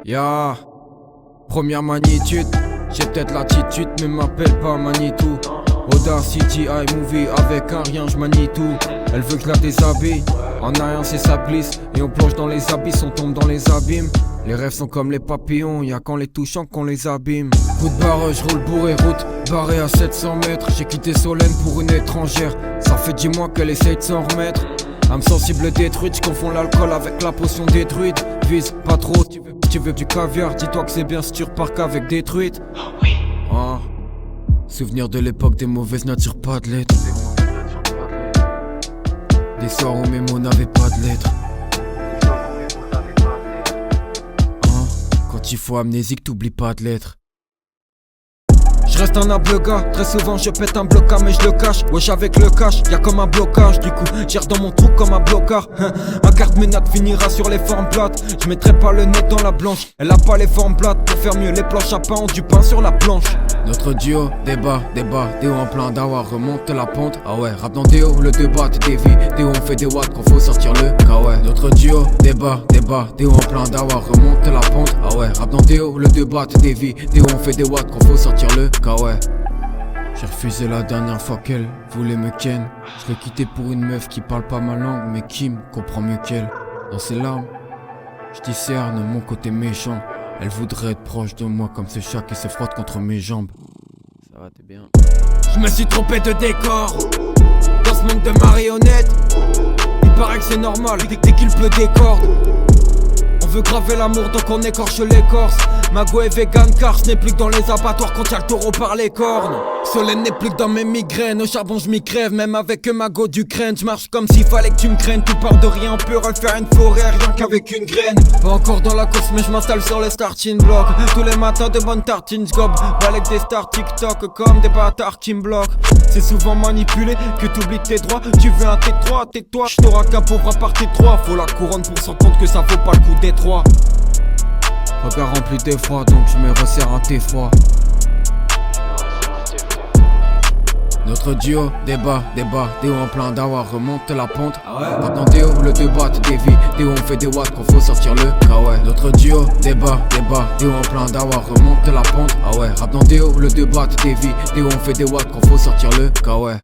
Ya, première magnitude, j'ai peut-être l'attitude, mais m'appelle pas Manitou. Audacity, iMovie, avec un rien j'manie tout. Elle veut que je la déshabille, en a rien c'est sa glisse. Et on plonge dans les abysses, on tombe dans les abîmes. Les rêves sont comme les papillons, y'a qu'en les touchant qu'on les abîme. Coup de barre, j'roule bourré, route barrée à 700 mètres. J'ai quitté Solène pour une étrangère, ça fait 10 mois qu'elle essaye de s'en remettre. Âme sensible détruite, j'confonds l'alcool avec la potion détruite. Vise pas trop, tu veux du caviar, dis-toi que c'est bien si tu repars qu'avec des truites. Oh oui. Ah. Souvenir de l'époque des mauvaises notes sur pas de lettres. Des soirs où mes mots n'avaient pas de lettres. Quand il faut amnésique, t'oublies pas de lettres. Je reste un humble gars, très souvent je pète un blocage mais je le cache. Wesh avec le cash, y'a comme un blocage. Du coup j'erre dans mon trou comme un blocard. Un garde-menate finira sur les formes plates. Je mettrai pas le nez dans la blanche. Elle a pas les formes plates, pour faire mieux les planches à pain ont du pain sur la planche. Notre duo, débat, Déo en plein dawa, remonte la pente. Ah ouais, rap dans Déo, le débat t'es dévi. Déo on fait des watts quand faut sortir le ouais. Notre duo, débat, Déo en plein dawa, remonte la pente. Ah ouais, rap dans Déo, le débat t'es dévi. Déo on fait des watts quand faut sortir le ouais. J'ai refusé la dernière fois qu'elle voulait me ken. Je l'ai quitté pour une meuf qui parle pas ma langue mais qui me comprend mieux qu'elle. Dans ses larmes, je discerne mon côté méchant. Elle voudrait être proche de moi comme ce chat qui se frotte contre mes jambes. Ça va, t'es bien. Je me suis trompé de décor dans ce monde de marionnettes. Il paraît que c'est normal dès qu'il pleut des cordes. On veut graver l'amour donc on écorche l'écorce. Mago est vegan car ce n'est plus que dans les abattoirs quand y'a le taureau par les cornes. Solène n'est plus que dans mes migraines, au charbon je m'y crève. Même avec Mago d'Ukraine, je marche comme s'il fallait que tu me craignes. Tout part de rien, on peut refaire une forêt rien qu'avec une graine. Pas encore dans la course mais je m'installe sur les starting blocks. Tous les matins de bonnes tartines, j'gobe balèque des stars TikTok comme des bâtards qui me bloquent. C'est souvent manipulé que t'oublies tes droits. Tu veux un T3, tais-toi, j't'auras qu'un pauvre à part T3. Faut la couronne pour s'en compte que ça vaut pas le coup des trois. Regard rempli d'effroi donc je me resserre un thé froid. Notre duo, débat, Déo en plein dawa, remonte la pente. Rap dans Déo, le débat t'es dévi. Déo on fait des watts quand faut sortir le ouais. Notre duo, débat, Déo en plein dawa, remonte la pente. Ah ouais, rap dans Déo, le débat t'es dévi. Déo on fait des watts quand faut sortir le ouais.